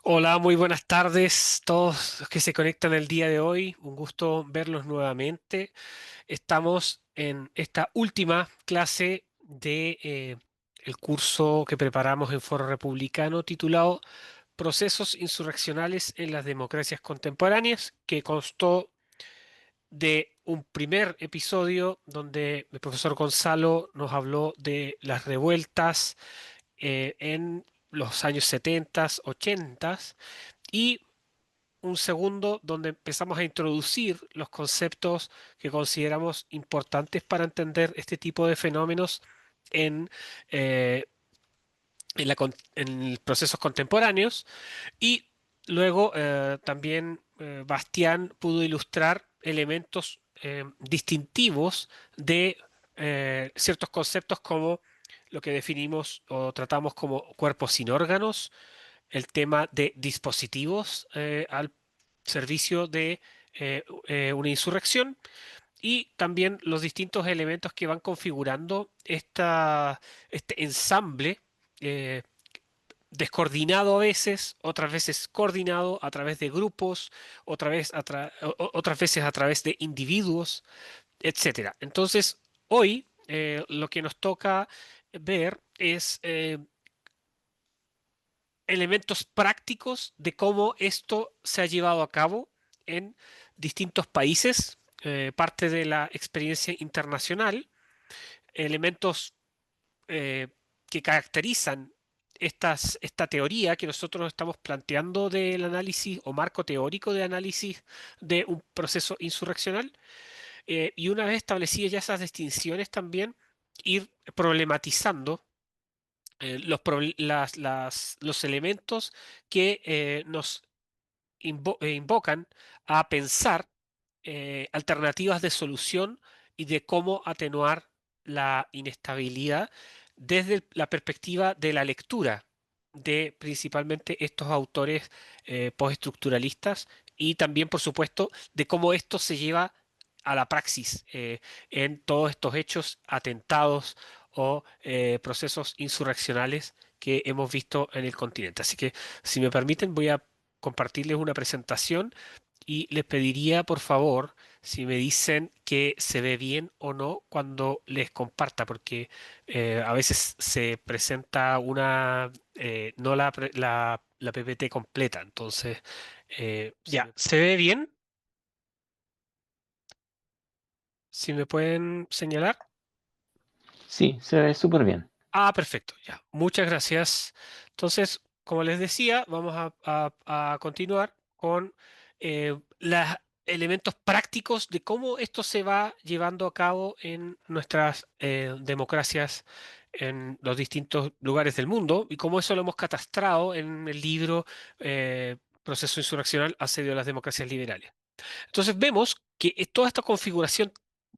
Hola, muy buenas tardes todos los que se conectan el día de hoy. Un gusto verlos nuevamente. Estamos en esta última clase de el curso que preparamos en Foro Republicano titulado Procesos insurreccionales en las democracias contemporáneas, que constó de un primer episodio donde el profesor Gonzalo nos habló de las revueltas en los años 70, 80 y un segundo donde empezamos a introducir los conceptos que consideramos importantes para entender este tipo de fenómenos en, eh, en procesos contemporáneos. Y luego también Bastián pudo ilustrar elementos distintivos de ciertos conceptos como lo que definimos o tratamos como cuerpos sin órganos, el tema de dispositivos al servicio de una insurrección y también los distintos elementos que van configurando este ensamble eh, descoordinado a veces, otras veces coordinado a través de grupos, otras veces a través de individuos, etcétera. Entonces, hoy lo que nos toca ver es elementos prácticos de cómo esto se ha llevado a cabo en distintos países, parte de la experiencia internacional, elementos eh, que caracterizan esta teoría que nosotros estamos planteando del análisis o marco teórico de análisis de un proceso insurreccional. Y una vez establecidas ya esas distinciones también, ir problematizando los elementos que nos invocan a pensar alternativas de solución y de cómo atenuar la inestabilidad desde la perspectiva de la lectura de principalmente estos autores postestructuralistas y también, por supuesto, de cómo esto se lleva a la praxis en todos estos hechos, atentados o procesos insurreccionales que hemos visto en el continente. Así que, si me permiten, voy a compartirles una presentación y les pediría, por favor, si me dicen que se ve bien o no cuando les comparta, porque a veces se presenta no la PPT completa. Entonces, ya, ¿se ve bien? Si me pueden señalar. Sí, se ve súper bien. Ah, perfecto, ya. Muchas gracias. Entonces, como les decía, vamos a continuar con los elementos prácticos de cómo esto se va llevando a cabo en nuestras democracias en los distintos lugares del mundo y cómo eso lo hemos catastrado en el libro Proceso Insurreccional, Asedio de las Democracias Liberales. Entonces vemos que toda esta configuración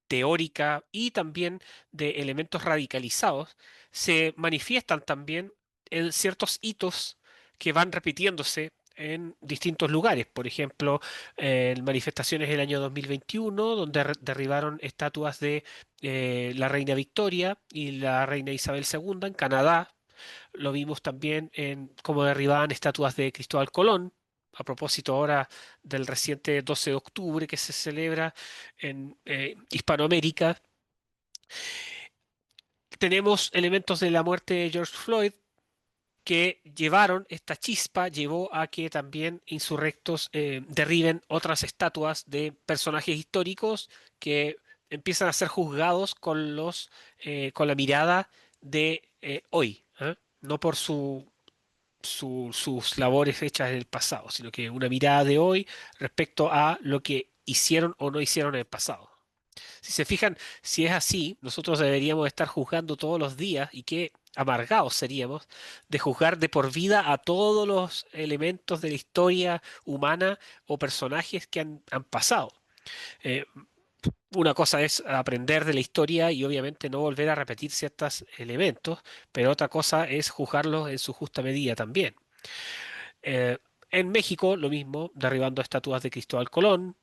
teórica y también de elementos radicalizados se manifiestan también en ciertos hitos que van repitiéndose en distintos lugares. Por ejemplo, en manifestaciones del año 2021, donde derribaron estatuas de la reina Victoria y la reina Isabel II en Canadá. Lo vimos también en cómo derribaban estatuas de Cristóbal Colón. A propósito ahora del reciente 12 de octubre que se celebra en Hispanoamérica. Tenemos elementos de la muerte de George Floyd que esta chispa llevó a que también insurrectos derriben otras estatuas de personajes históricos que empiezan a ser juzgados con la mirada de hoy, ¿eh? No por sus labores hechas en el pasado, sino que una mirada de hoy respecto a lo que hicieron o no hicieron en el pasado. Si se fijan, si es así, nosotros deberíamos estar juzgando todos los días y qué amargados seríamos de juzgar de por vida a todos los elementos de la historia humana o personajes que han pasado. Eh, una cosa es aprender de la historia y obviamente no volver a repetir ciertos elementos, pero otra cosa es juzgarlos en su justa medida también. Eh, en México, lo mismo, derribando estatuas de Cristóbal Colón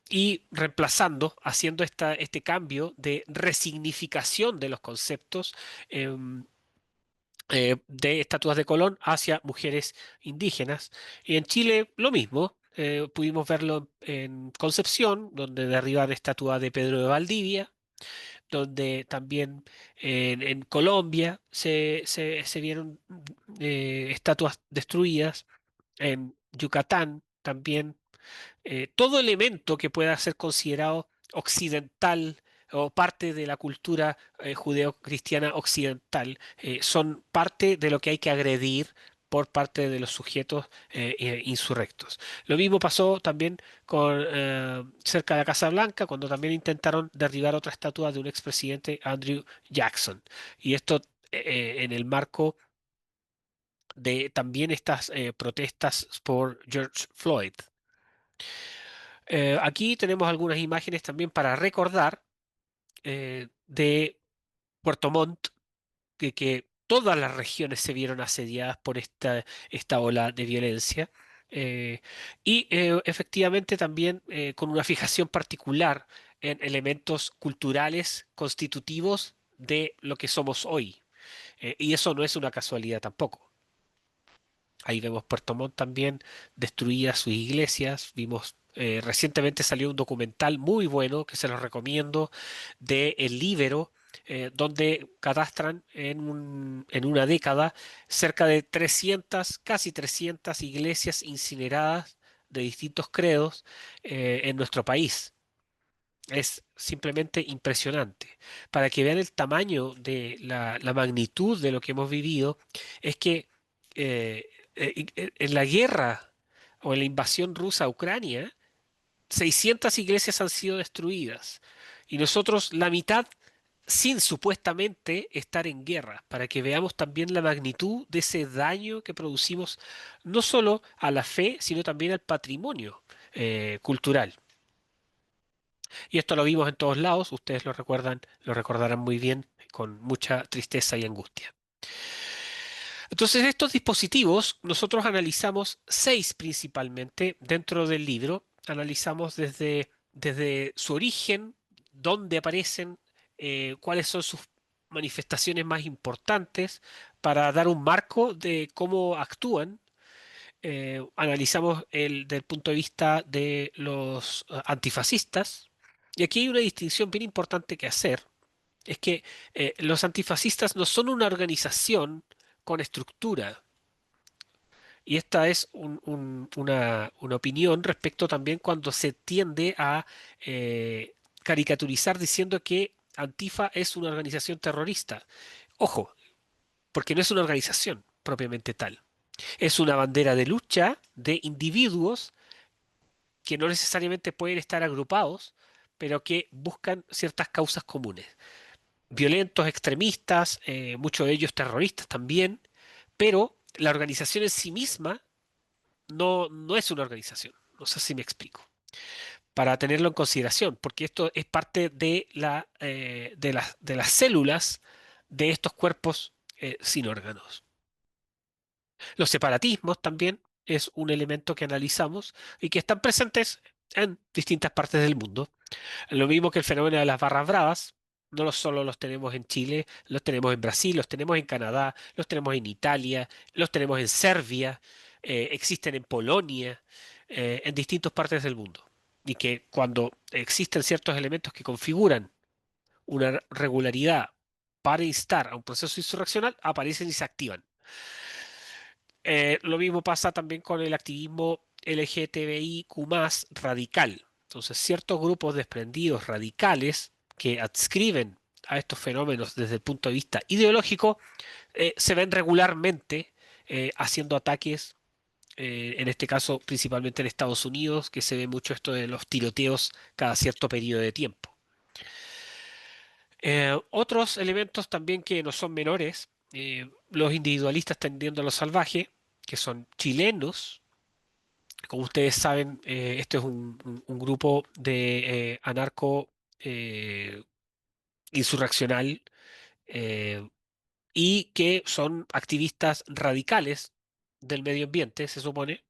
y reemplazando, haciendo este cambio de resignificación de los conceptos, em, de estatuas de Colón hacia mujeres indígenas. Y en Chile lo mismo. Pudimos verlo en Concepción, donde derriban estatua de Pedro de Valdivia, donde también en Colombia se vieron estatuas destruidas, en Yucatán también. Todo elemento que pueda ser considerado occidental o parte de la cultura judeo-cristiana occidental son parte de lo que hay que agredir por parte de los sujetos insurrectos. Lo mismo pasó también con cerca de la Casa Blanca, cuando también intentaron derribar otra estatua de un expresidente, Andrew Jackson. Y esto en el marco de también estas protestas por George Floyd. Aquí tenemos algunas imágenes también para recordar de Puerto Montt, que todas las regiones se vieron asediadas por esta ola de violencia. Y efectivamente también con una fijación particular en elementos culturales constitutivos de lo que somos hoy. Y eso no es una casualidad tampoco. Ahí vemos Puerto Montt también destruidas sus iglesias. Vimos recientemente salió un documental muy bueno que se los recomiendo de El Líbero, donde catastran en una década cerca de 300, casi 300 iglesias incineradas de distintos credos en nuestro país. Es simplemente impresionante. Para que vean el tamaño de la magnitud de lo que hemos vivido, es que en la guerra o en la invasión rusa a Ucrania, 600 iglesias han sido destruidas y nosotros la mitad sin supuestamente estar en guerra, para que veamos también la magnitud de ese daño que producimos no solo a la fe, sino también al patrimonio cultural. Y esto lo vimos en todos lados, ustedes lo recuerdan, lo recordarán muy bien, con mucha tristeza y angustia. Entonces, estos dispositivos nosotros analizamos seis principalmente dentro del libro. Analizamos desde su origen, dónde aparecen, cuáles son sus manifestaciones más importantes, para dar un marco de cómo actúan. Analizamos del punto de vista de los antifascistas. Y aquí hay una distinción bien importante que hacer. Es que los antifascistas no son una organización con estructura. Y esta es una opinión respecto también cuando se tiende a caricaturizar diciendo que Antifa es una organización terrorista. Ojo, porque no es una organización propiamente tal. Es una bandera de lucha de individuos que no necesariamente pueden estar agrupados, pero que buscan ciertas causas comunes. Violentos, extremistas, muchos de ellos terroristas también, pero la organización en sí misma no es una organización. No sé si me explico. Para tenerlo en consideración, porque esto es parte de de las células de estos cuerpos sin órganos. Los separatismos también es un elemento que analizamos y que están presentes en distintas partes del mundo. Lo mismo que el fenómeno de las barras bravas, solo los tenemos en Chile, los tenemos en Brasil, los tenemos en Canadá, los tenemos en Italia, los tenemos en Serbia, existen en Polonia, en distintas partes del mundo. Y que cuando existen ciertos elementos que configuran una regularidad para instar a un proceso insurreccional, aparecen y se activan. Lo mismo pasa también con el activismo LGTBIQ+ radical. Entonces, ciertos grupos desprendidos radicales que adscriben a estos fenómenos desde el punto de vista ideológico se ven regularmente haciendo ataques, en este caso principalmente en Estados Unidos, que se ve mucho esto de los tiroteos cada cierto periodo de tiempo. Otros elementos también que no son menores, los individualistas tendiendo a lo salvaje, que son chilenos. Como ustedes saben, este es un grupo de anarco eh, insurreccional y que son activistas radicales del medio ambiente, se supone.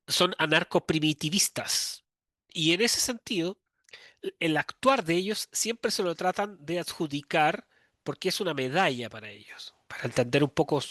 Son anarcoprimitivistas. Y en ese sentido, el actuar de ellos siempre se lo tratan de adjudicar porque es una medalla para ellos, para entender un poco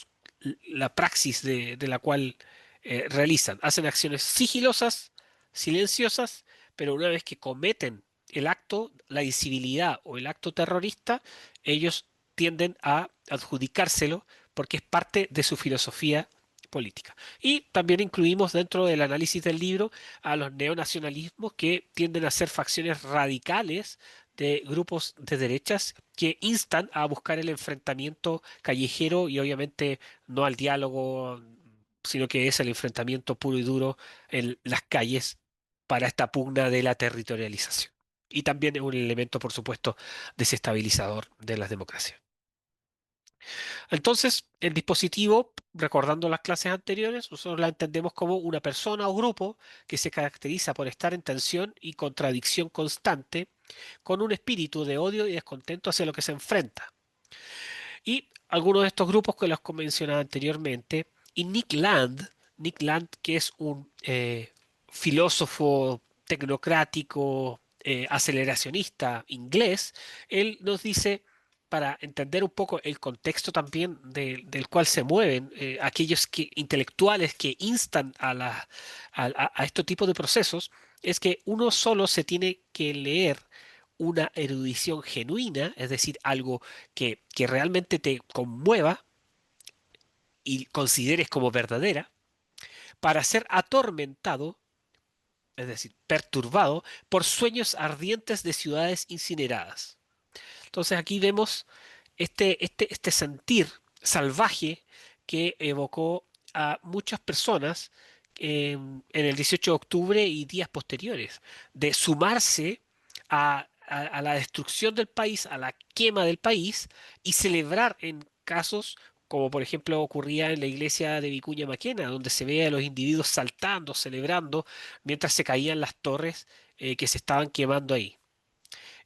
la praxis de la cual realizan. Hacen acciones sigilosas, silenciosas, pero una vez que cometen el acto, la incivilidad o el acto terrorista, ellos tienden a adjudicárselo porque es parte de su filosofía política. Y también incluimos dentro del análisis del libro a los neonacionalismos que tienden a ser facciones radicales de grupos de derechas que instan a buscar el enfrentamiento callejero y obviamente no al diálogo, sino que es el enfrentamiento puro y duro en las calles para esta pugna de la territorialización. Y también es un elemento, por supuesto, desestabilizador de las democracias. Entonces, el dispositivo, recordando las clases anteriores, nosotros la entendemos como una persona o grupo que se caracteriza por estar en tensión y contradicción constante, con un espíritu de odio y descontento hacia lo que se enfrenta. Y algunos de estos grupos que los mencionaba anteriormente, y Nick Land, que es un filósofo tecnocrático, aceleracionista inglés, él nos dice, para entender un poco el contexto también del cual se mueven aquellos intelectuales que instan a este tipo de procesos, es que uno solo se tiene que leer una erudición genuina, es decir, algo que realmente te conmueva y consideres como verdadera, para ser atormentado, es decir, perturbado por sueños ardientes de ciudades incineradas. Entonces aquí vemos este sentir salvaje que evocó a muchas personas en el 18 de octubre y días posteriores, de sumarse a la destrucción del país, a la quema del país y celebrar en casos como por ejemplo ocurría en la iglesia de Vicuña Maquena, donde se ve a los individuos saltando, celebrando, mientras se caían las torres que se estaban quemando ahí.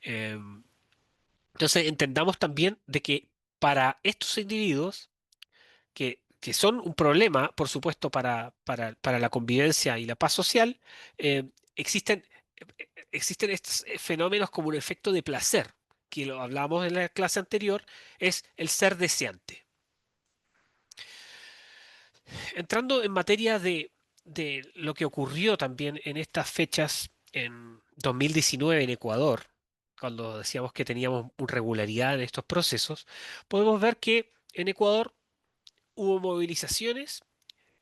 Em, entonces entendamos también de que para estos individuos, que son un problema, por supuesto, para la convivencia y la paz social, existen, existen estos fenómenos como un efecto de placer, que lo hablamos en la clase anterior, es el ser deseante. Entrando en materia de lo que ocurrió también en estas fechas en 2019 en Ecuador, cuando decíamos que teníamos irregularidad en estos procesos, podemos ver que en Ecuador hubo movilizaciones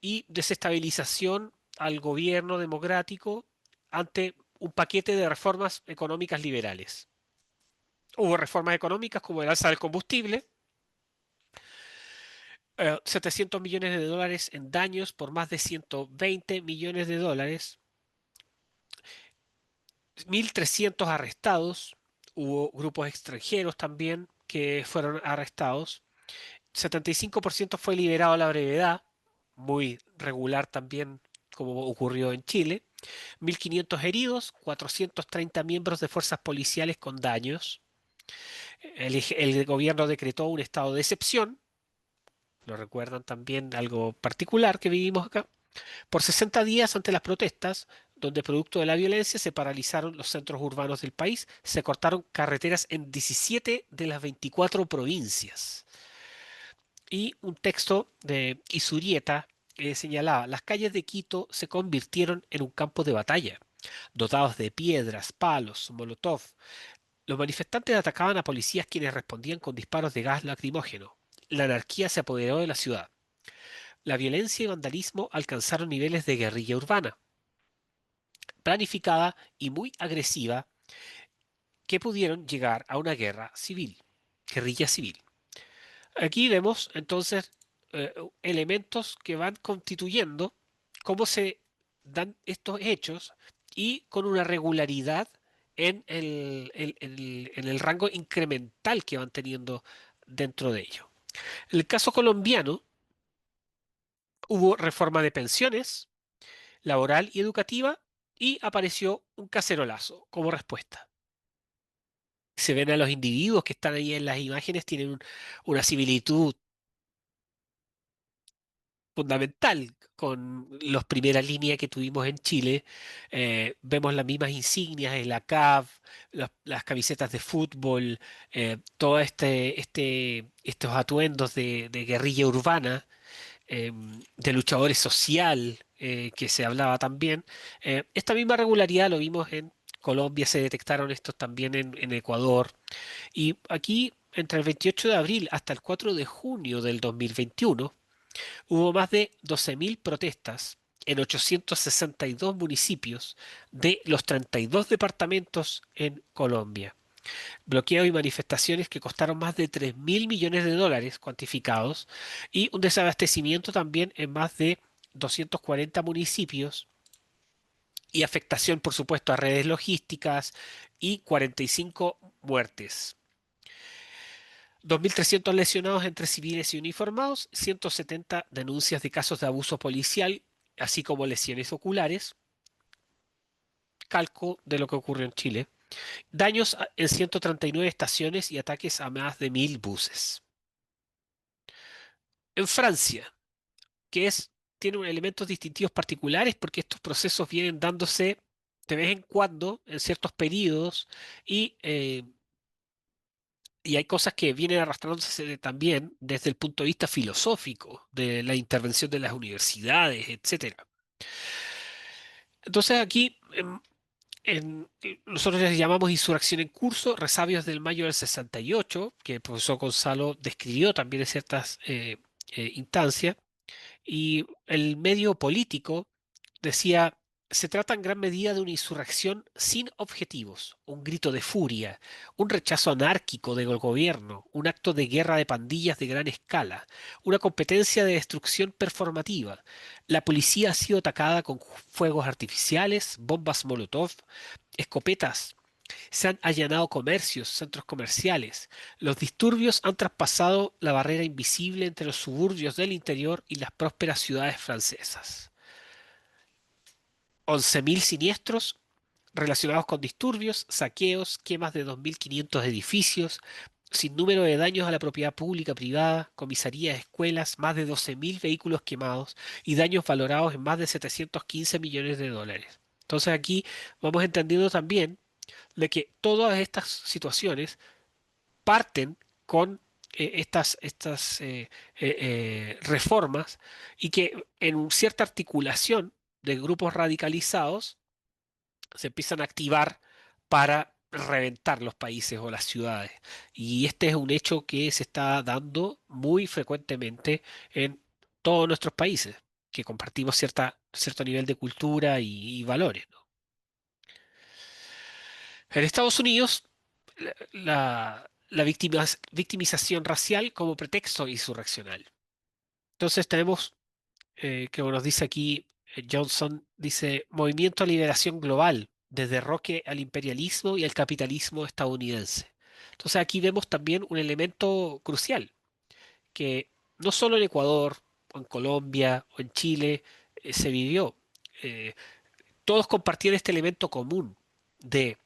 y desestabilización al gobierno democrático ante un paquete de reformas económicas liberales. Hubo reformas económicas como el alza del combustible, 700 millones de dólares en daños por más de 120 millones de dólares, 1.300 arrestados, hubo grupos extranjeros también que fueron arrestados, 75% fue liberado a la brevedad, muy regular también como ocurrió en Chile, 1.500 heridos, 430 miembros de fuerzas policiales con daños. El gobierno decretó un estado de excepción, lo recuerdan también algo particular que vivimos acá, por 60 días ante las protestas, donde producto de la violencia se paralizaron los centros urbanos del país, se cortaron carreteras en 17 de las 24 provincias. Y un texto de Isurieta señalaba, las calles de Quito se convirtieron en un campo de batalla, dotados de piedras, palos, molotov. Los manifestantes atacaban a policías quienes respondían con disparos de gas lacrimógeno. La anarquía se apoderó de la ciudad. La violencia y vandalismo alcanzaron niveles de guerrilla urbana, planificada y muy agresiva, que pudieron llegar a una guerra civil, guerrilla civil. Aquí vemos entonces elementos que van constituyendo cómo se dan estos hechos y con una regularidad en en el rango incremental que van teniendo dentro de ello. En el caso colombiano, hubo reforma de pensiones, laboral y educativa, y apareció un cacerolazo como respuesta. Se ven a los individuos que están ahí en las imágenes, tienen una similitud fundamental con los primera línea que tuvimos en Chile. Vemos las mismas insignias, el ACAB, las camisetas de fútbol, todos estos atuendos de guerrilla urbana, de luchadores social, que se hablaba también. Esta misma regularidad lo vimos en Colombia, se detectaron estos también en Ecuador. Y aquí, entre el 28 de abril hasta el 4 de junio del 2021, hubo más de 12.000 protestas en 862 municipios de los 32 departamentos en Colombia. Bloqueo y manifestaciones que costaron más de 3.000 millones de dólares cuantificados y un desabastecimiento también en más de 240 municipios y afectación, por supuesto, a redes logísticas y 45 muertes. 2.300 lesionados entre civiles y uniformados, 170 denuncias de casos de abuso policial, así como lesiones oculares, calco de lo que ocurrió en Chile, daños en 139 estaciones y ataques a más de 1.000 buses. En Francia, tiene unos elementos distintivos particulares porque estos procesos vienen dándose de vez en cuando, en ciertos periodos, y, eh, y hay cosas que vienen arrastrándose también desde el punto de vista filosófico, de la intervención de las universidades, etcétera. Entonces aquí nosotros les llamamos insurrección en curso, resabios del mayo del 68, que el profesor Gonzalo describió también en ciertas instancias. Y el medio político decía, se trata en gran medida de una insurrección sin objetivos, un grito de furia, un rechazo anárquico del gobierno, un acto de guerra de pandillas de gran escala, una competencia de destrucción performativa. La policía ha sido atacada con fuegos artificiales, bombas Molotov, escopetas. Se han allanado comercios, centros comerciales. Los disturbios han traspasado la barrera invisible entre los suburbios del interior y las prósperas ciudades francesas. 11.000 siniestros relacionados con disturbios, saqueos, quemas de 2.500 edificios, sin número de daños a la propiedad pública, privada, comisarías, escuelas, más de 12.000 vehículos quemados y daños valorados en más de 715 millones de dólares. Entonces aquí vamos entendiendo también de que todas estas situaciones parten con reformas y que en cierta articulación de grupos radicalizados se empiezan a activar para reventar los países o las ciudades. Y este es un hecho que se está dando muy frecuentemente en todos nuestros países, que compartimos cierto nivel de cultura y valores, ¿no? En Estados Unidos, victimización racial como pretexto insurreccional. Entonces tenemos, que nos dice aquí Johnson, dice, movimiento a liberación global, desde Roque al imperialismo y al capitalismo estadounidense. Entonces aquí vemos también un elemento crucial, que no solo en Ecuador, o en Colombia, o en Chile, se vivió. Eh, Todos compartían este elemento común de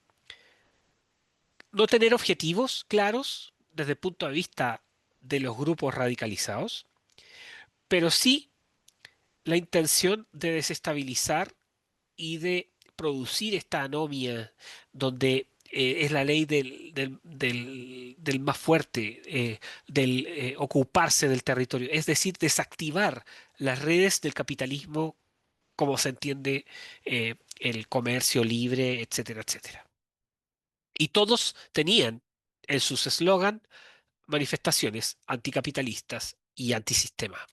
no tener objetivos claros desde el punto de vista de los grupos radicalizados, pero sí la intención de desestabilizar y de producir esta anomia donde es la ley del más fuerte, del ocuparse del territorio, es decir, desactivar las redes del capitalismo como se entiende el comercio libre, etcétera, etcétera. Y todos tenían en sus eslogan manifestaciones anticapitalistas y antisistema.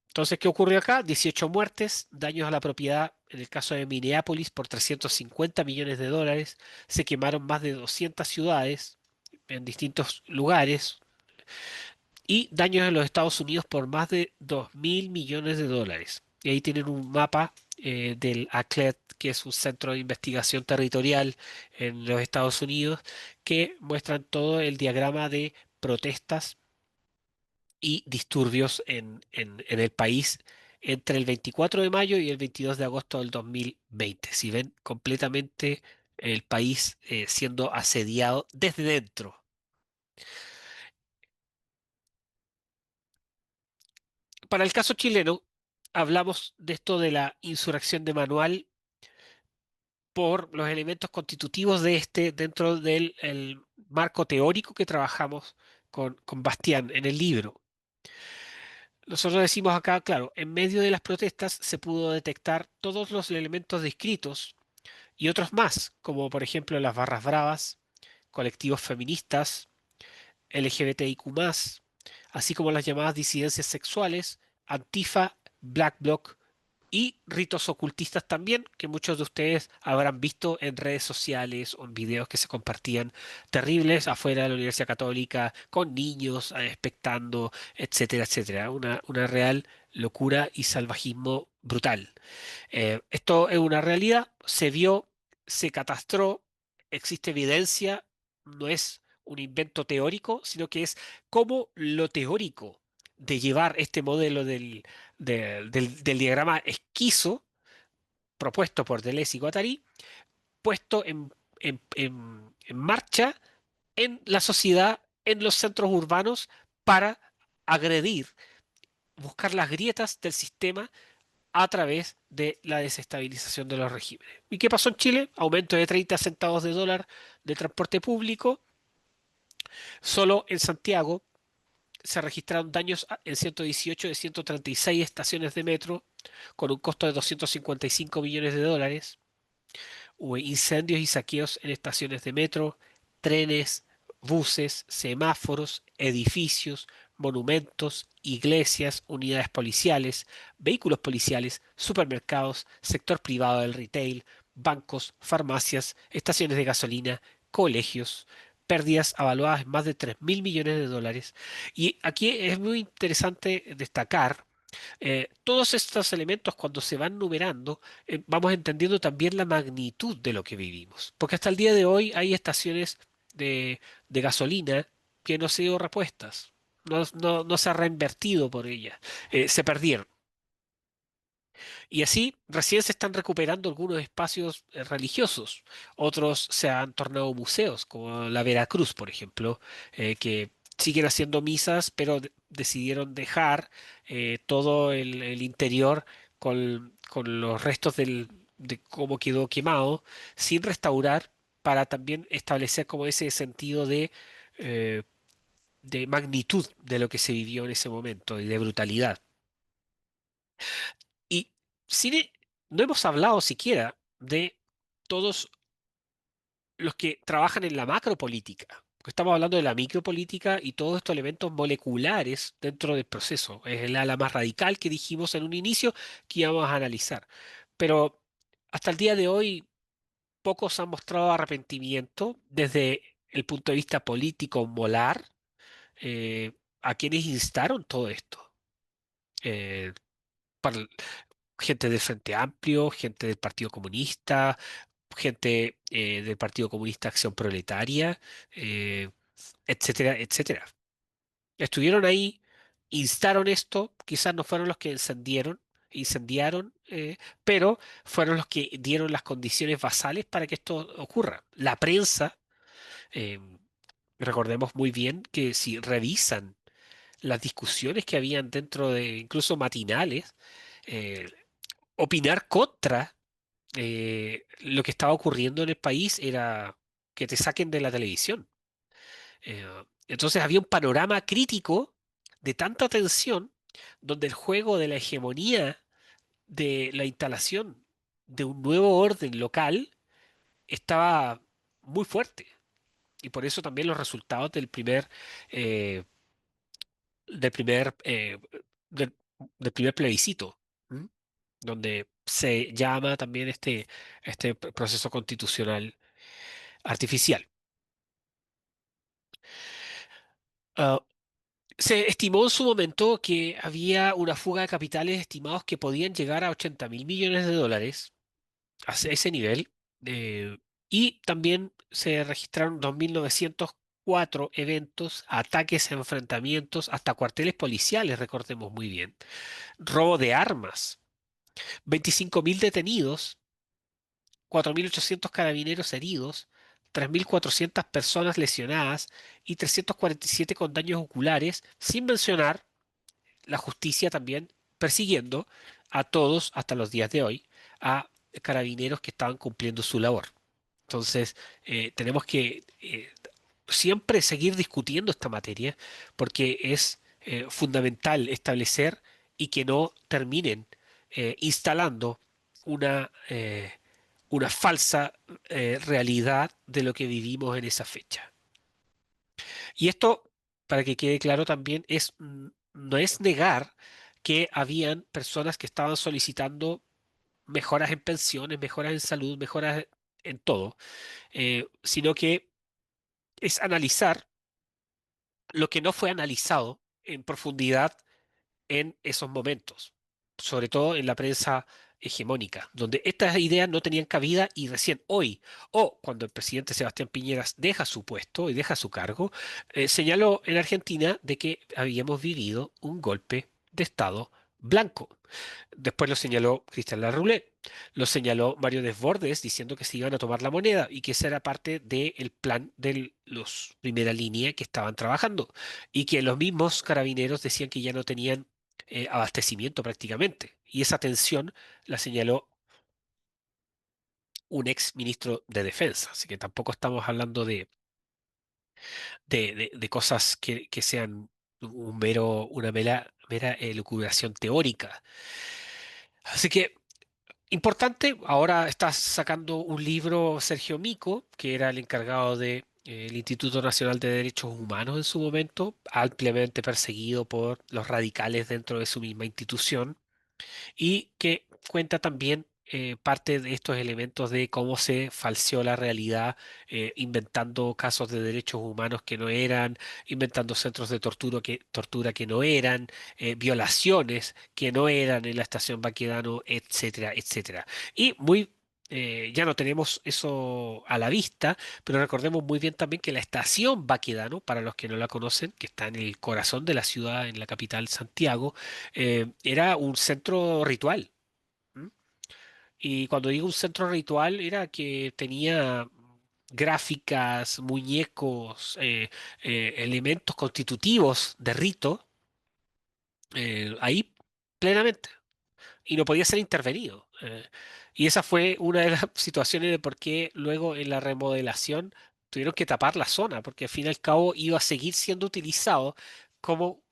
Entonces, ¿qué ocurrió acá? 18 muertes, daños a la propiedad en el caso de Minneapolis por 350 millones de dólares, se quemaron más de 200 ciudades en distintos lugares y daños en los Estados Unidos por más de 2.000 millones de dólares. Y ahí tienen un mapa del ACLED, que es un centro de investigación territorial en los Estados Unidos, que muestran todo el diagrama de protestas y disturbios en el país entre el 24 de mayo y el 22 de agosto del 2020. Si ven completamente el país siendo asediado desde dentro. para el caso chileno, hablamos de esto de la insurrección de Manual por los elementos constitutivos de este dentro del el marco teórico que trabajamos con Bastián en el libro. Nosotros decimos acá, claro, en medio de las protestas se pudo detectar todos los elementos descritos y otros más, como por ejemplo las barras bravas, colectivos feministas, LGBTIQ+, así como las llamadas disidencias sexuales, Antifa, Black Bloc y ritos ocultistas también, que muchos de ustedes habrán visto en redes sociales o en videos que se compartían terribles afuera de la Universidad Católica, con niños expectando, etcétera, etcétera. Una real locura y salvajismo brutal. Esto es una realidad, se vio, se catastró, existe evidencia, no es un invento teórico, sino que es cómo lo teórico de llevar este modelo del diagrama esquizo propuesto por Deleuze y Guattari, puesto en marcha en la sociedad, en los centros urbanos, para agredir, buscar las grietas del sistema a través de la desestabilización de los regímenes. ¿Y qué pasó en Chile? Aumento de 30 centavos de dólar de transporte público. Solo en Santiago se registraron daños en 118 de 136 estaciones de metro, con un costo de 255 millones de dólares. Hubo incendios y saqueos en estaciones de metro, trenes, buses, semáforos, edificios, monumentos, iglesias, unidades policiales, vehículos policiales, supermercados, sector privado del retail, bancos, farmacias, estaciones de gasolina, colegios, pérdidas avaluadas en más de 3.000 millones de dólares. Y aquí es muy interesante destacar todos estos elementos cuando se van numerando, vamos entendiendo también la magnitud de lo que vivimos. Porque hasta el día de hoy hay estaciones de gasolina que no han sido repuestas, no se ha reinvertido por ellas, se perdieron. Y así recién se están recuperando algunos espacios religiosos, otros se han tornado museos, como la Veracruz, por ejemplo, que siguen haciendo misas, pero decidieron dejar todo el interior con los restos de cómo quedó quemado, sin restaurar, para también establecer como ese sentido eh, de magnitud de lo que se vivió en ese momento y de brutalidad. Y cine, no hemos hablado siquiera de todos los que trabajan en la macropolítica, porque estamos hablando de la micropolítica y todos estos elementos moleculares dentro del proceso. Es el ala más radical que dijimos en un inicio que íbamos a analizar. Pero hasta el día de hoy, pocos han mostrado arrepentimiento desde el punto de vista político molar a quienes instaron todo esto. Eh, para- Gente del Frente Amplio, gente del Partido Comunista, gente del Partido Comunista Acción Proletaria, eh, etcétera, etcétera. Estuvieron ahí, instaron esto, quizás no fueron los que incendiaron, pero fueron los que dieron las condiciones basales para que esto ocurra. La prensa, eh, recordemos muy bien que si revisan las discusiones que habían dentro de incluso matinales, eh, opinar contra lo que estaba ocurriendo en el país era que te saquen de la televisión. Eh, entonces había un panorama crítico de tanta tensión donde el juego de la hegemonía de la instalación de un nuevo orden local estaba muy fuerte. Y por eso también los resultados eh, del primer, eh, del, del primer plebiscito, ¿m? Donde se llama también este proceso constitucional artificial. Ah, se estimó en su momento que había una fuga de capitales estimados que podían llegar a 80.000 millones de dólares, a ese nivel, eh, y también se registraron 2.904 eventos, ataques, enfrentamientos, hasta cuarteles policiales, recordemos muy bien, robo de armas, 25.000 detenidos, 4.800 carabineros heridos, 3.400 personas lesionadas y 347 con daños oculares, sin mencionar la justicia también persiguiendo a todos hasta los días de hoy, a carabineros que estaban cumpliendo su labor. Entonces, tenemos que siempre seguir discutiendo esta materia porque es fundamental establecer y que no terminen instalando una falsa realidad de lo que vivimos en esa fecha. Y esto, para que quede claro también, no es negar que habían personas que estaban solicitando mejoras en pensiones, mejoras en salud, mejoras en todo, sino que es analizar lo que no fue analizado en profundidad en esos momentos, sobre todo en la prensa hegemónica, donde estas ideas no tenían cabida y recién hoy, o cuando el presidente Sebastián Piñera deja su puesto y deja su cargo, señaló en Argentina de que habíamos vivido un golpe de Estado blanco. Después lo señaló Cristian Larroulet, lo señaló Mario Desbordes diciendo que se iban a tomar la moneda y que esa era parte del plan de los primera línea que estaban trabajando y que los mismos carabineros decían que ya no tenían abastecimiento prácticamente. Y esa tensión la señaló un ex ministro de Defensa, así que tampoco estamos hablando de cosas que sean una mera elucubración teórica. Así que importante, ahora está sacando un libro Sergio Mico, que era el encargado de, el Instituto Nacional de Derechos Humanos en su momento, ampliamente perseguido por los radicales dentro de su misma institución y que cuenta también parte de estos elementos de cómo se falseó la realidad, inventando casos de derechos humanos que no eran, inventando centros de tortura que no eran, violaciones que no eran en la estación Baquedano, etcétera, etcétera. Y muy... ya no tenemos eso a la vista, pero recordemos muy bien también que la estación Baquedano, para los que no la conocen, que está en el corazón de la ciudad, en la capital Santiago, era un centro ritual. ¿M? Y cuando digo un centro ritual, era que tenía gráficas, muñecos, elementos constitutivos de rito ahí plenamente y no podía ser intervenido. Y esa fue una de las situaciones de por qué luego en la remodelación tuvieron que tapar la zona, porque al fin y al cabo iba a seguir siendo utilizado como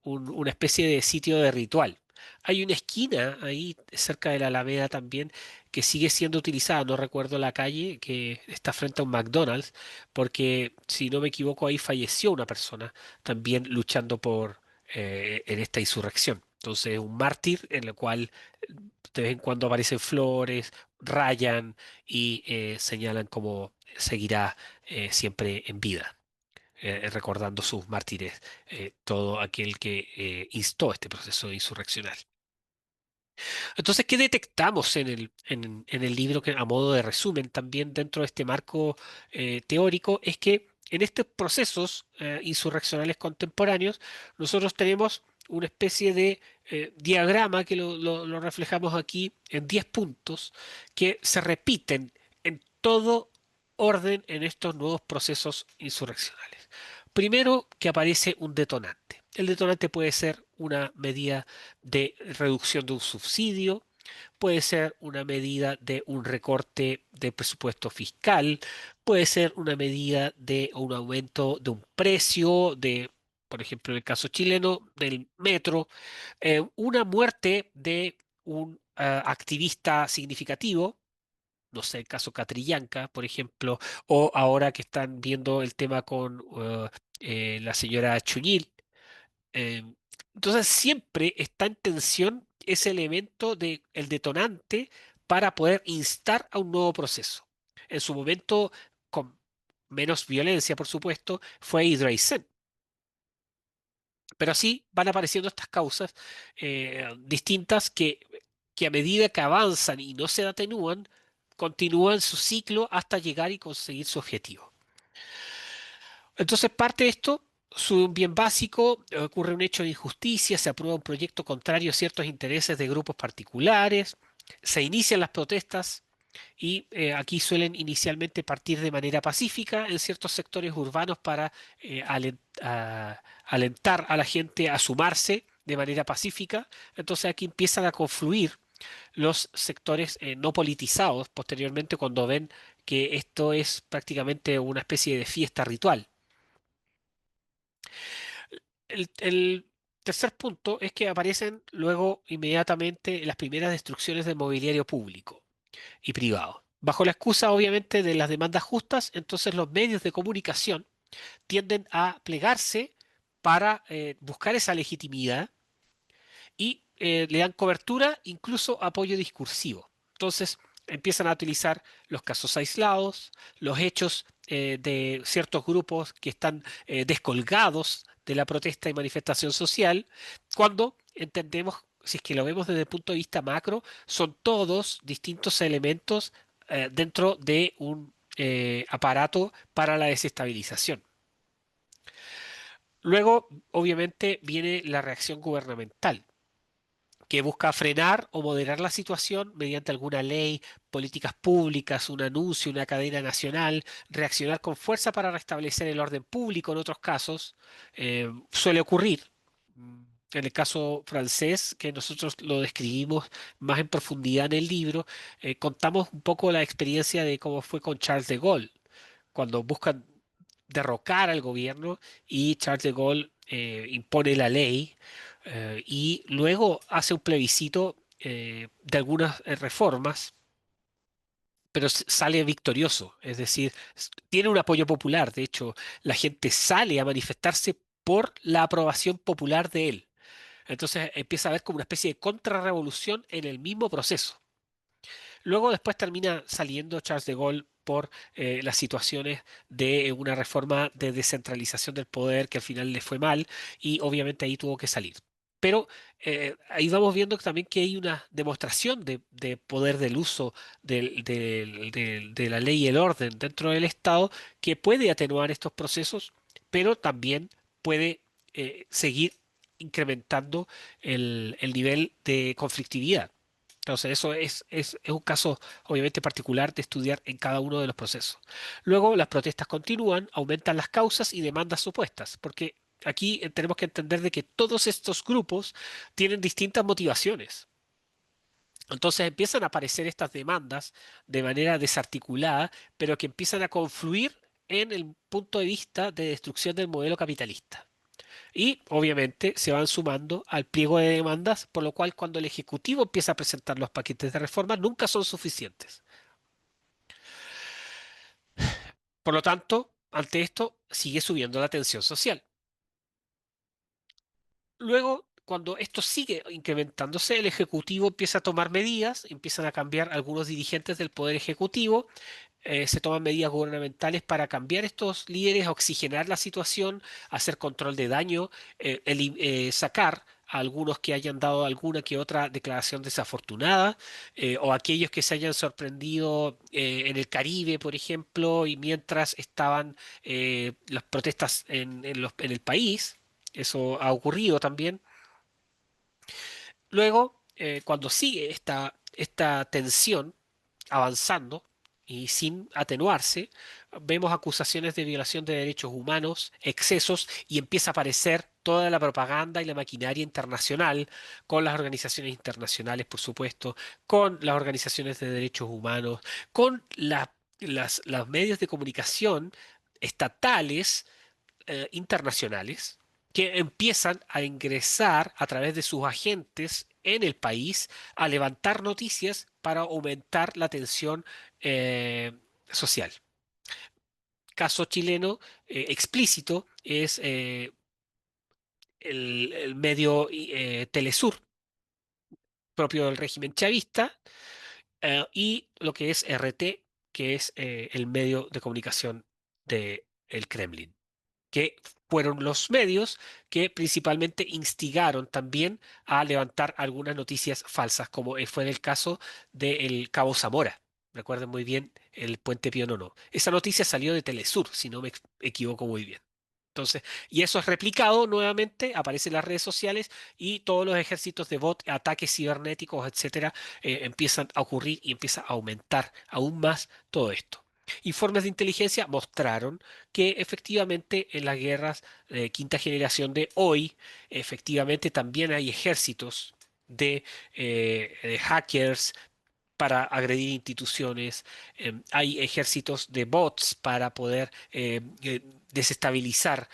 una especie de sitio de ritual. Hay una esquina ahí cerca de la Alameda también que sigue siendo utilizada, no recuerdo la calle, que está frente a un McDonald's, porque si no me equivoco ahí falleció una persona también luchando en esta insurrección. Entonces, un mártir en el cual de vez en cuando aparecen flores, rayan y señalan cómo seguirá siempre en vida, recordando sus mártires, todo aquel que instó este proceso insurreccional. Entonces, ¿qué detectamos en el libro que a modo de resumen también dentro de este marco teórico? Es que en estos procesos insurreccionales contemporáneos nosotros tenemos una especie de diagrama que lo reflejamos aquí en 10 puntos que se repiten en todo orden en estos nuevos procesos insurreccionales. Primero, que aparece un detonante. El detonante puede ser una medida de reducción de un subsidio, puede ser una medida de un recorte de presupuesto fiscal, puede ser una medida de un aumento de un precio de, por ejemplo, en el caso chileno, del metro, una muerte de un activista significativo. No sé, el caso Catrillanca, por ejemplo, o ahora que están viendo el tema con la señora Chuñil, eh, entonces siempre está en tensión ese elemento de el detonante para poder instar a un nuevo proceso. En su momento, con menos violencia, por supuesto, fue Hydroisen. Pero así van apareciendo estas causas distintas que a medida que avanzan y no se atenúan, continúan su ciclo hasta llegar y conseguir su objetivo. Entonces parte de esto, su bien básico, ocurre un hecho de injusticia, se aprueba un proyecto contrario a ciertos intereses de grupos particulares, se inician las protestas y aquí suelen inicialmente partir de manera pacífica en ciertos sectores urbanos para alentar a la gente a sumarse. de manera pacífica. Entonces aquí empiezan a confluir los sectores no politizados posteriormente cuando ven que esto es prácticamente una especie de fiesta ritual. El tercer punto es que aparecen luego inmediatamente las primeras destrucciones del mobiliario público y privado. Bajo la excusa, obviamente, de las demandas justas, entonces los medios de comunicación tienden a plegarse para buscar esa legitimidad y le dan cobertura, incluso apoyo discursivo. Entonces empiezan a utilizar los casos aislados, los hechos de ciertos grupos que están descolgados de la protesta y manifestación social, cuando entendemos, si es que lo vemos desde el punto de vista macro, son todos distintos elementos dentro de un aparato para la desestabilización. Luego, obviamente, viene la reacción gubernamental que busca frenar o moderar la situación mediante alguna ley, políticas públicas, un anuncio, una cadena nacional, reaccionar con fuerza para restablecer el orden público en otros casos. Suele ocurrir. En el caso francés, que nosotros lo describimos más en profundidad en el libro, contamos un poco la experiencia de cómo fue con Charles de Gaulle, cuando buscan derrocar al gobierno y Charles de Gaulle impone la ley y luego hace un plebiscito de algunas reformas, pero sale victorioso, es decir, tiene un apoyo popular. De hecho, la gente sale a manifestarse por la aprobación popular de él. Entonces empieza a haber como una especie de contrarrevolución en el mismo proceso. Luego después termina saliendo Charles de Gaulle por las situaciones de una reforma de descentralización del poder que al final le fue mal y obviamente ahí tuvo que salir. Pero ahí vamos viendo también que hay una demostración de poder del uso de la ley y el orden dentro del Estado que puede atenuar estos procesos, pero también puede seguir incrementando el nivel de conflictividad. Entonces, eso es un caso obviamente particular de estudiar en cada uno de los procesos. Luego, las protestas continúan, aumentan las causas y demandas supuestas, porque aquí tenemos que entender de que todos estos grupos tienen distintas motivaciones. Entonces empiezan a aparecer estas demandas de manera desarticulada, pero que empiezan a confluir en el punto de vista de destrucción del modelo capitalista. Y obviamente se van sumando al pliego de demandas, por lo cual cuando el Ejecutivo empieza a presentar los paquetes de reforma nunca son suficientes. Por lo tanto, ante esto sigue subiendo la tensión social. Luego, cuando esto sigue incrementándose, el Ejecutivo empieza a tomar medidas, empiezan a cambiar algunos dirigentes del Poder Ejecutivo, se toman medidas gubernamentales para cambiar estos líderes, oxigenar la situación, hacer control de daño, sacar a algunos que hayan dado alguna que otra declaración desafortunada, o aquellos que se hayan sorprendido en el Caribe, por ejemplo, y mientras estaban las protestas en el país. Eso ha ocurrido también. Luego, cuando sigue esta tensión, avanzando y sin atenuarse, vemos acusaciones de violación de derechos humanos, excesos, y empieza a aparecer toda la propaganda y la maquinaria internacional, con las organizaciones internacionales, por supuesto, con las organizaciones de derechos humanos, con los medios de comunicación estatales internacionales que empiezan a ingresar a través de sus agentes en el país a levantar noticias para aumentar la tensión social. Caso chileno explícito es el medio Telesur, propio del régimen chavista, y lo que es RT, que es el medio de comunicación del Kremlin, que fueron los medios que principalmente instigaron también a levantar algunas noticias falsas, como fue en el caso del Cabo Zamora. Recuerden muy bien el puente Pío Nono. Esa noticia salió de Telesur, si no me equivoco muy bien. Entonces, y eso es replicado nuevamente, aparece en las redes sociales y todos los ejércitos de bot, ataques cibernéticos, etcétera, empiezan a ocurrir y empieza a aumentar aún más todo esto. Informes de inteligencia mostraron que efectivamente en las guerras de quinta generación de hoy, efectivamente también hay ejércitos de hackers para agredir instituciones, hay ejércitos de bots para poder desestabilizar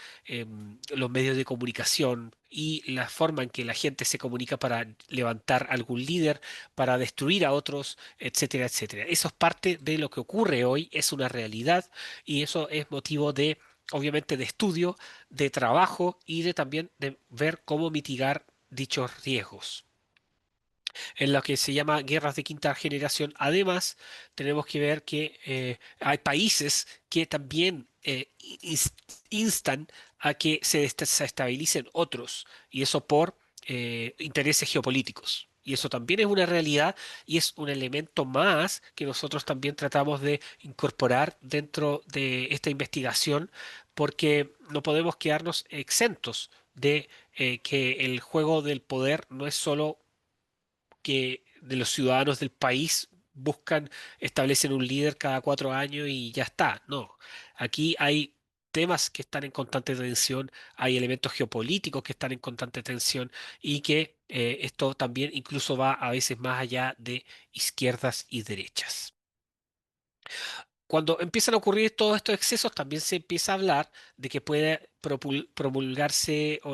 los medios de comunicación y la forma en que la gente se comunica para levantar algún líder, para destruir a otros, etcétera, etcétera. Eso es parte de lo que ocurre hoy, es una realidad y eso es motivo de, obviamente, de estudio, de trabajo y de también de ver cómo mitigar dichos riesgos en lo que se llama guerras de quinta generación. Además, tenemos que ver que hay países que también instan a que se desestabilicen otros, y eso por intereses geopolíticos. Y eso también es una realidad y es un elemento más que nosotros también tratamos de incorporar dentro de esta investigación, porque no podemos quedarnos exentos de que el juego del poder no es solo que de los ciudadanos del país buscan, establecen un líder cada 4 años y ya está. No, aquí hay temas que están en constante tensión, hay elementos geopolíticos que están en constante tensión y que esto también incluso va a veces más allá de izquierdas y derechas. Cuando empiezan a ocurrir todos estos excesos, también se empieza a hablar de que puede promulgarse o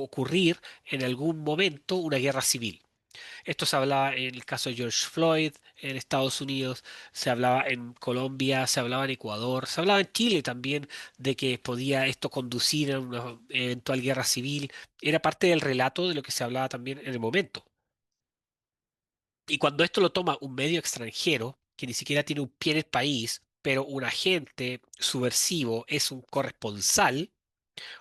ocurrir en algún momento una guerra civil. Esto se hablaba en el caso de George Floyd en Estados Unidos, se hablaba en Colombia, se hablaba en Ecuador, se hablaba en Chile también de que podía esto conducir a una eventual guerra civil. Era parte del relato de lo que se hablaba también en el momento. Y cuando esto lo toma un medio extranjero, que ni siquiera tiene un pie en el país, pero un agente subversivo es un corresponsal,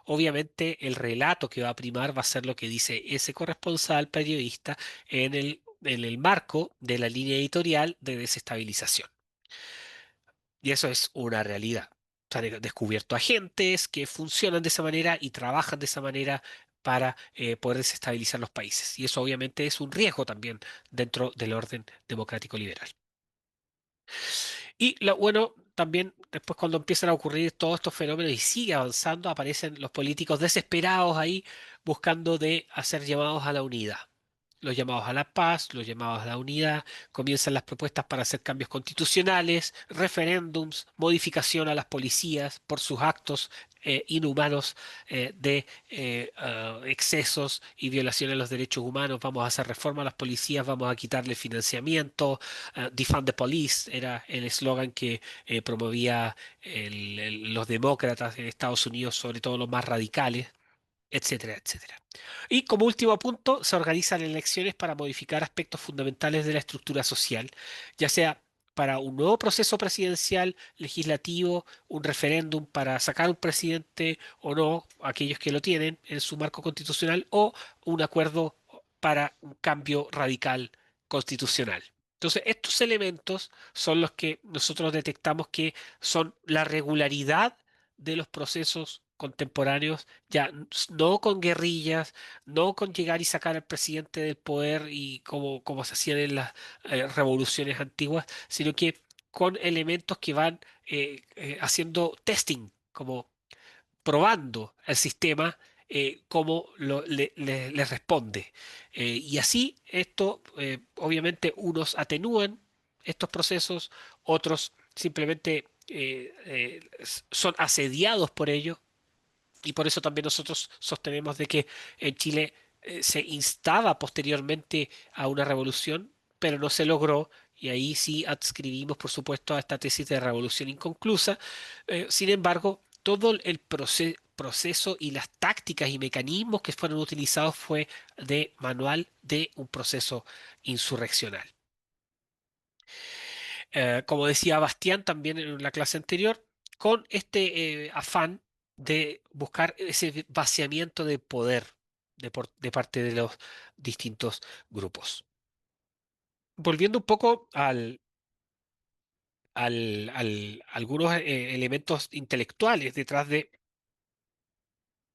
obviamente el relato que va a primar va a ser lo que dice ese corresponsal periodista en el marco de la línea editorial de desestabilización. Y eso es una realidad. Se han descubierto agentes que funcionan de esa manera y trabajan de esa manera para poder desestabilizar los países. Y eso obviamente es un riesgo también dentro del orden democrático liberal. Y lo bueno, también después cuando empiezan a ocurrir todos estos fenómenos y sigue avanzando, aparecen los políticos desesperados ahí buscando de hacer llamados a la unidad. Los llamados a la paz, los llamados a la unidad, comienzan las propuestas para hacer cambios constitucionales, referéndums, modificación a las policías por sus actos inhumanos de excesos y violaciones a los derechos humanos. Vamos a hacer reforma a las policías, vamos a quitarle financiamiento. Defund the Police era el eslogan que promovía los demócratas en Estados Unidos, sobre todo los más radicales, etcétera, etcétera. Y como último punto, se organizan elecciones para modificar aspectos fundamentales de la estructura social, ya sea para un nuevo proceso presidencial, legislativo, un referéndum para sacar un presidente o no, aquellos que lo tienen en su marco constitucional, o un acuerdo para un cambio radical constitucional. Entonces, estos elementos son los que nosotros detectamos que son la regularidad de los procesos contemporáneos, ya no con guerrillas, no con llegar y sacar al presidente del poder y como se hacían en las revoluciones antiguas, sino que con elementos que van haciendo testing, como probando el sistema, cómo le responde. Y así esto, obviamente, unos atenúan estos procesos, otros simplemente son asediados por ello, y por eso también nosotros sostenemos de que en Chile se instaba posteriormente a una revolución, pero no se logró. Y ahí sí adscribimos, por supuesto, a esta tesis de revolución inconclusa. Sin embargo, todo el proceso y las tácticas y mecanismos que fueron utilizados fue de manual de un proceso insurreccional. Como decía Bastián también en la clase anterior, con este afán de buscar ese vaciamiento de poder de parte de los distintos grupos. Volviendo un poco algunos elementos intelectuales detrás de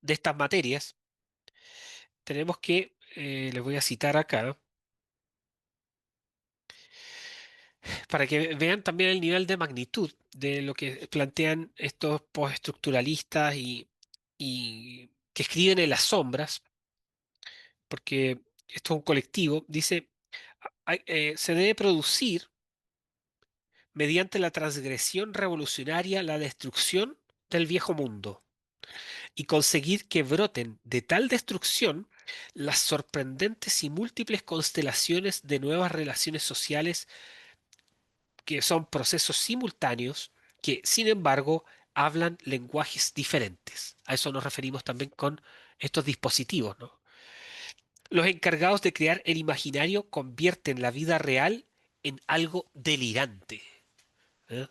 estas materias, tenemos que, les voy a citar acá, para que vean también el nivel de magnitud de lo que plantean estos postestructuralistas y que escriben en las sombras, porque esto es un colectivo, dice, se debe producir mediante la transgresión revolucionaria la destrucción del viejo mundo y conseguir que broten de tal destrucción las sorprendentes y múltiples constelaciones de nuevas relaciones sociales que son procesos simultáneos que, sin embargo, hablan lenguajes diferentes. A eso nos referimos también con estos dispositivos, ¿no? Los encargados de crear el imaginario convierten la vida real en algo delirante. ¿Eh?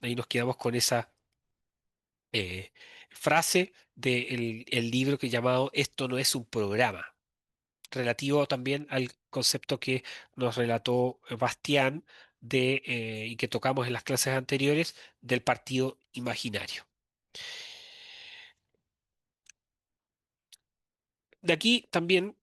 Ahí nos quedamos con esa eh, frase del el libro que llamado Esto no es un programa, relativo también al concepto que nos relató Bastián y que tocamos en las clases anteriores del partido imaginario. De aquí también,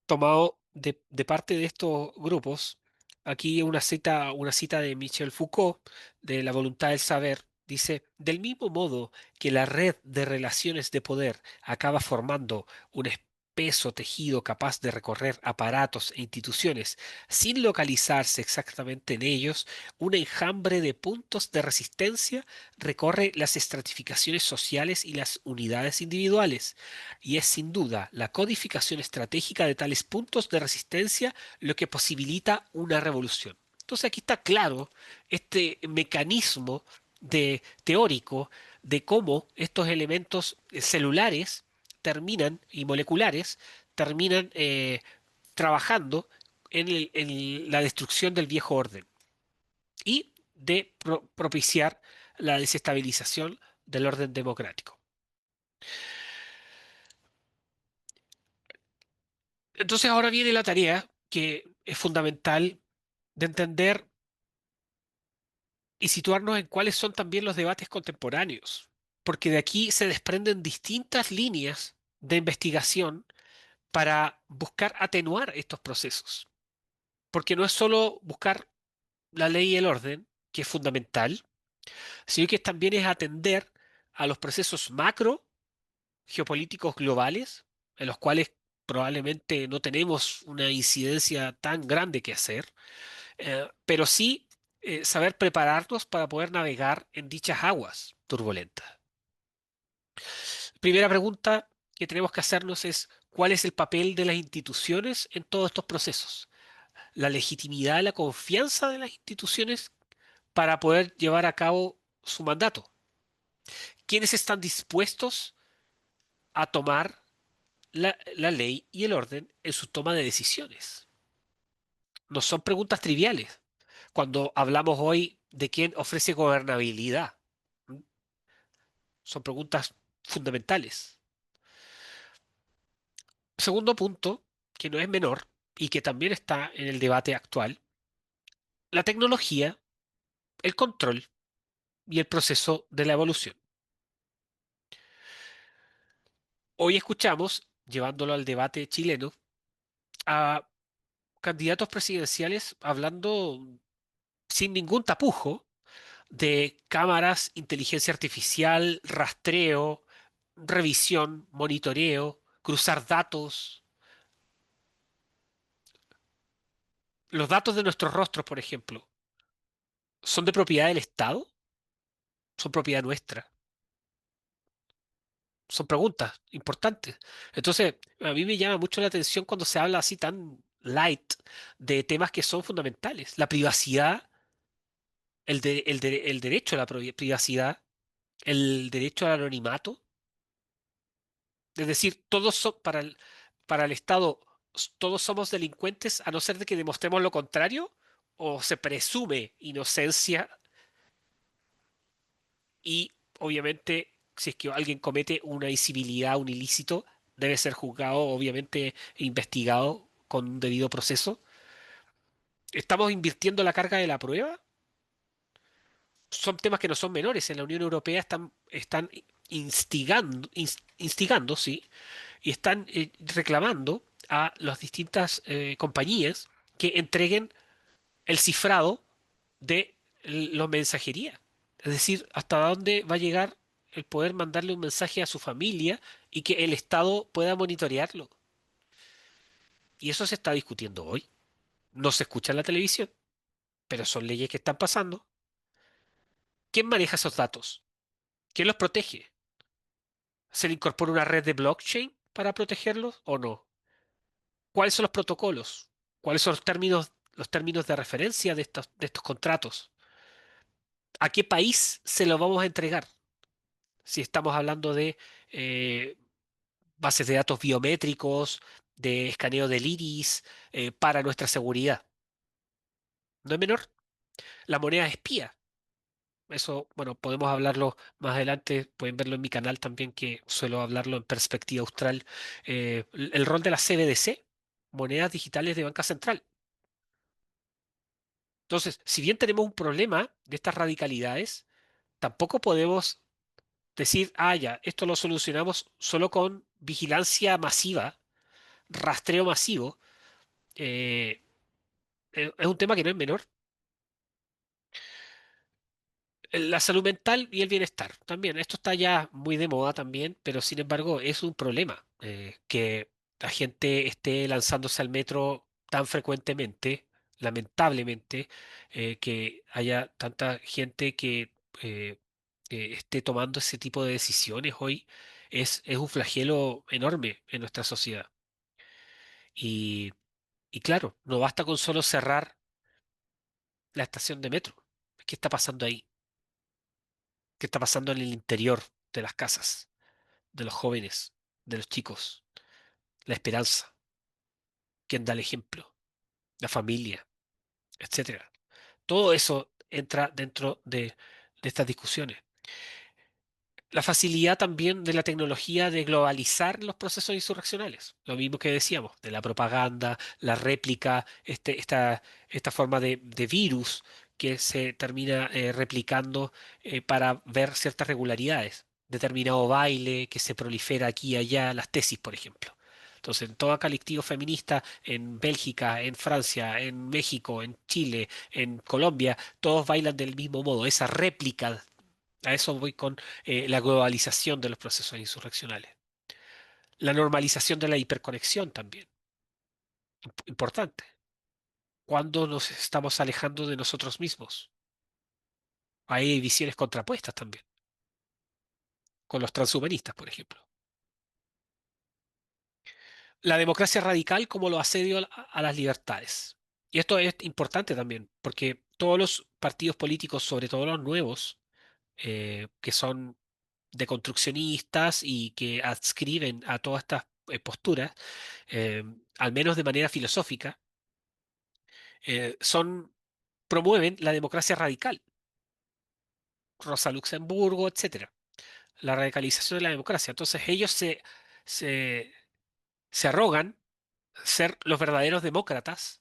tomado de parte de estos grupos, aquí una cita de Michel Foucault, de La voluntad del saber, dice, del mismo modo que la red de relaciones de poder acaba formando un espeso tejido capaz de recorrer aparatos e instituciones sin localizarse exactamente en ellos, un enjambre de puntos de resistencia recorre las estratificaciones sociales y las unidades individuales y es sin duda la codificación estratégica de tales puntos de resistencia lo que posibilita una revolución. Entonces aquí está claro este mecanismo teórico de cómo estos elementos celulares terminan y moleculares terminan trabajando en la destrucción del viejo orden y de propiciar la desestabilización del orden democrático. Entonces ahora viene la tarea que es fundamental de entender y situarnos en cuáles son también los debates contemporáneos, porque de aquí se desprenden distintas líneas de investigación para buscar atenuar estos procesos, porque no es solo buscar la ley y el orden, que es fundamental, sino que también es atender a los procesos macro geopolíticos globales, en los cuales probablemente no tenemos una incidencia tan grande que hacer, pero sí saber prepararnos para poder navegar en dichas aguas turbulentas. Primera pregunta que tenemos que hacernos es, ¿cuál es el papel de las instituciones en todos estos procesos? La legitimidad, la confianza de las instituciones para poder llevar a cabo su mandato. ¿Quiénes están dispuestos a tomar la ley y el orden en su toma de decisiones? No son preguntas triviales cuando hablamos hoy de quién ofrece gobernabilidad. ¿M? Son preguntas fundamentales. Segundo punto, que no es menor y que también está en el debate actual, la tecnología, el control y el proceso de la evolución. Hoy escuchamos, llevándolo al debate chileno, a candidatos presidenciales hablando sin ningún tapujo de cámaras, inteligencia artificial, rastreo, revisión, monitoreo, cruzar datos. Los datos de nuestros rostros, por ejemplo, ¿son de propiedad del Estado? ¿Son propiedad nuestra? Son preguntas importantes. Entonces, a mí me llama mucho la atención cuando se habla así tan light de temas que son fundamentales. La privacidad, el derecho a la privacidad, el derecho al anonimato. Es decir, para el Estado, todos somos delincuentes a no ser de que demostremos lo contrario, o se presume inocencia y obviamente si es que alguien comete una incivilidad, un ilícito, debe ser juzgado, obviamente, e investigado con un debido proceso. ¿Estamos invirtiendo la carga de la prueba? Son temas que no son menores. En la Unión Europea están instigando, sí, y están reclamando a las distintas compañías que entreguen el cifrado de la mensajería. Es decir, hasta dónde va a llegar el poder mandarle un mensaje a su familia y que el Estado pueda monitorearlo. Y eso se está discutiendo hoy. No se escucha en la televisión, pero son leyes que están pasando. ¿Quién maneja esos datos? ¿Quién los protege? ¿Se le incorpora una red de blockchain para protegerlos o no? ¿Cuáles son los protocolos? ¿Cuáles son los términos de referencia de estos contratos? ¿A qué país se los vamos a entregar? Si estamos hablando de eh, bases de datos biométricos, de escaneo del iris, para nuestra seguridad. No es menor. La moneda espía. Eso, bueno, podemos hablarlo más adelante. Pueden verlo en mi canal también, que suelo hablarlo en perspectiva austral. El rol de la CBDC, monedas digitales de banca central. Entonces, si bien tenemos un problema de estas radicalidades, tampoco podemos decir, ah, ya, esto lo solucionamos solo con vigilancia masiva, rastreo masivo. eh, es un tema que no es menor. La salud mental y el bienestar también. Esto está ya muy de moda también, pero sin embargo es un problema que la gente esté lanzándose al metro tan frecuentemente, lamentablemente, que haya tanta gente eh, que esté tomando ese tipo de decisiones hoy, es un flagelo enorme en nuestra sociedad. Y, y claro, no basta con solo cerrar la estación de metro. ¿Qué está pasando ahí? ¿Qué está pasando en el interior de las casas, de los jóvenes, de los chicos? La esperanza, quién da el ejemplo, la familia, etcétera. Todo eso entra dentro de estas discusiones. La facilidad también de la tecnología de globalizar los procesos insurreccionales. Lo mismo que decíamos, de la propaganda, la réplica, esta forma de virus que se termina replicando para ver ciertas regularidades. Determinado baile que se prolifera aquí y allá, las tesis, por ejemplo. Entonces, en todo colectivo feminista, en Bélgica, en Francia, en México, en Chile, en Colombia, todos bailan del mismo modo. Esa réplica, a eso voy con la globalización de los procesos insurreccionales. La normalización de la hiperconexión también, importante. Cuando nos estamos alejando de nosotros mismos. Hay visiones contrapuestas también, con los transhumanistas, por ejemplo. La democracia radical como lo asedio a las libertades. Y esto es importante también, porque todos los partidos políticos, sobre todo los nuevos, que son deconstruccionistas y que adscriben a todas estas posturas, eh, al menos de manera filosófica, promueven la democracia radical, Rosa Luxemburgo, etcétera, la radicalización de la democracia. Entonces ellos se, se arrogan ser los verdaderos demócratas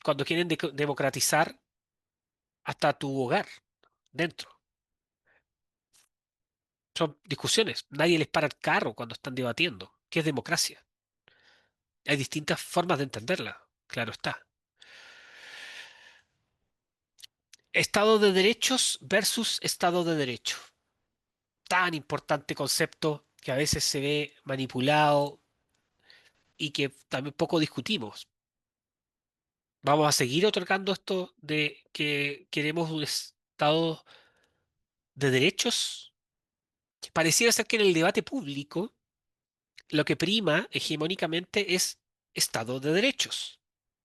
cuando quieren democratizar hasta tu hogar, dentro. Son discusiones. Nadie les para el carro cuando están debatiendo. ¿Qué es democracia? Hay distintas formas de entenderla, claro está. Estado de derechos versus Estado de derecho. Tan importante concepto que a veces se ve manipulado y que también poco discutimos. ¿Vamos a seguir otorgando esto de que queremos un Estado de derechos? Pareciera ser que en el debate público lo que prima hegemónicamente es Estado de derechos.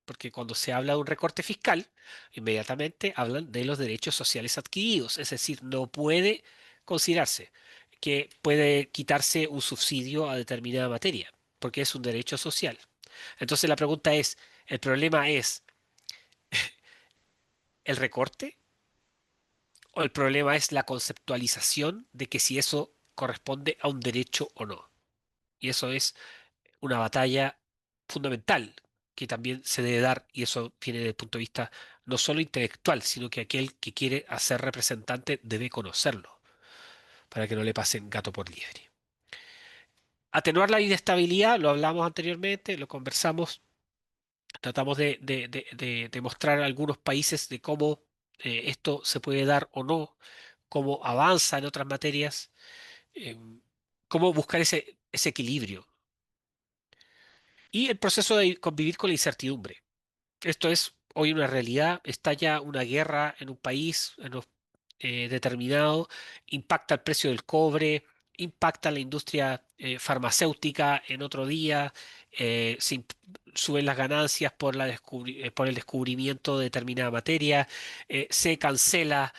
Porque cuando se habla de un recorte fiscal, inmediatamente hablan de los derechos sociales adquiridos. Es decir, no puede considerarse que puede quitarse un subsidio a determinada materia, porque es un derecho social. Entonces la pregunta es, ¿el problema es el recorte o el problema es la conceptualización de que si eso corresponde a un derecho o no? Y eso es una batalla fundamental que también se debe dar, y eso viene desde el punto de vista no solo intelectual, sino que aquel que quiere hacer representante debe conocerlo para que no le pasen gato por liebre. Atenuar la inestabilidad, lo hablamos anteriormente, lo conversamos, tratamos de mostrar algunos países de cómo esto se puede dar o no, cómo avanza en otras materias, eh, cómo buscar ese equilibrio y el proceso de convivir con la incertidumbre. Esto es hoy una realidad, estalla una guerra en un país determinado, impacta el precio del cobre, impacta la industria farmacéutica en otro día, suben las ganancias por el descubrimiento de determinada materia, se cancela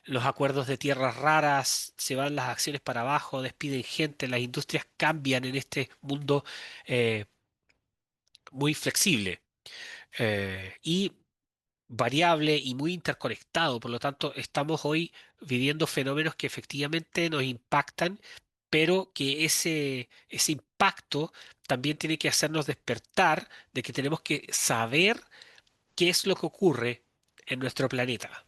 los acuerdos de tierras raras, se van las acciones para abajo, despiden gente, las industrias cambian en este mundo eh, muy flexible y variable y muy interconectado. Por lo tanto, estamos hoy viviendo fenómenos que efectivamente nos impactan, pero que ese impacto también tiene que hacernos despertar de que tenemos que saber qué es lo que ocurre en nuestro planeta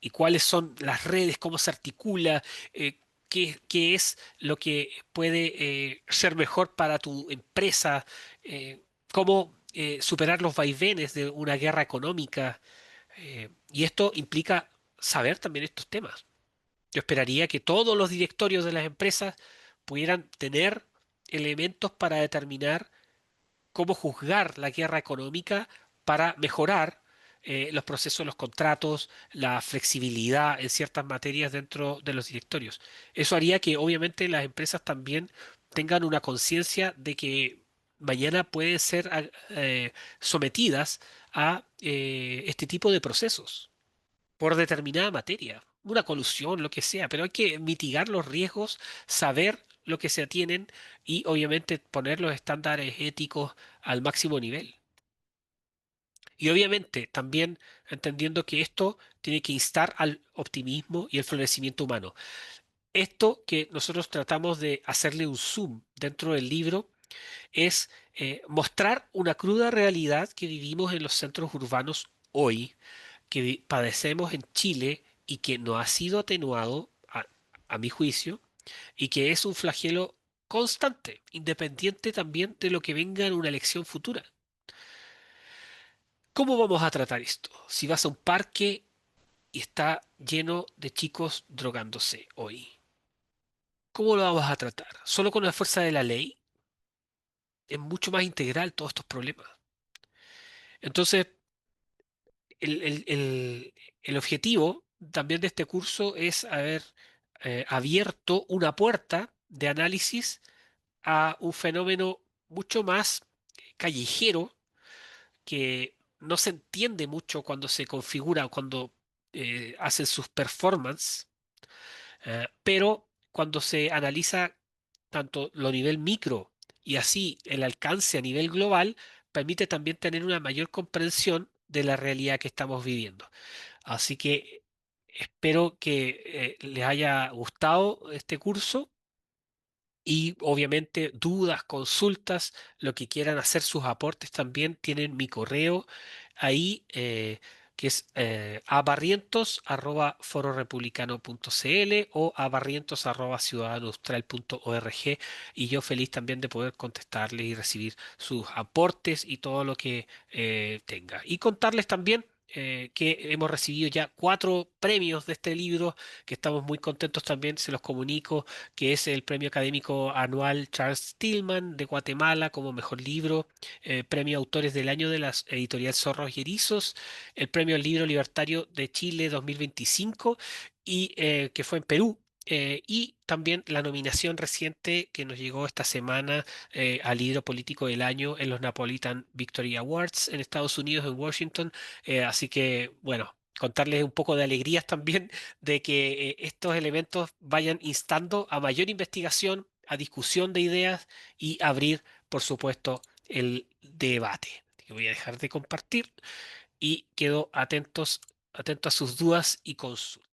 y cuáles son las redes, cómo se articula, qué es lo que puede ser mejor para tu empresa, cómo superar los vaivenes de una guerra económica. Y esto implica saber también estos temas. Yo esperaría que todos los directorios de las empresas pudieran tener elementos para determinar cómo juzgar la guerra económica para mejorar los procesos, los contratos, la flexibilidad en ciertas materias dentro de los directorios. Eso haría que obviamente las empresas también tengan una conciencia de que mañana pueden ser sometidas a este tipo de procesos por determinada materia, una colusión, lo que sea, pero hay que mitigar los riesgos, saber lo que se atienen y obviamente poner los estándares éticos al máximo nivel. Y obviamente también entendiendo que esto tiene que instar al optimismo y el florecimiento humano. Esto que nosotros tratamos de hacerle un zoom dentro del libro es mostrar una cruda realidad que vivimos en los centros urbanos hoy que padecemos en Chile y que no ha sido atenuado, a mi juicio, y que es un flagelo constante, independiente también de lo que venga en una elección futura. ¿Cómo vamos a tratar esto? Si vas a un parque y está lleno de chicos drogándose hoy, ¿cómo lo vamos a tratar? ¿Solo con la fuerza de la ley? Es mucho más integral todos estos problemas. Entonces, el objetivo también de este curso es haber abierto una puerta de análisis a un fenómeno mucho más callejero que no se entiende mucho cuando se configura, cuando hacen sus performances, pero cuando se analiza tanto lo nivel micro y así el alcance a nivel global, permite también tener una mayor comprensión de la realidad que estamos viviendo. Así que espero que les haya gustado este curso y obviamente dudas, consultas, lo que quieran hacer sus aportes también tienen mi correo ahí que es abarrientos@fororepublicano.cl o abarrientos@ciudadanoaustral.org y yo feliz también de poder contestarles y recibir sus aportes y todo lo que tenga. Y contarles también que hemos recibido ya 4 premios de este libro, que estamos muy contentos también, se los comunico, que es el Premio Académico Anual Charles Tillman de Guatemala como mejor libro, Premio Autores del Año de la editorial Zorros y Erizos, el Premio al Libro Libertario de Chile 2025 y que fue en Perú. Y también la nominación reciente que nos llegó esta semana al libro político del año en los Napolitan Victory Awards en Estados Unidos, en Washington. Así que, bueno, contarles un poco de alegrías también de que estos elementos vayan instando a mayor investigación, a discusión de ideas y abrir, por supuesto, el debate. Voy a dejar de compartir y quedo atento a sus dudas y consultas.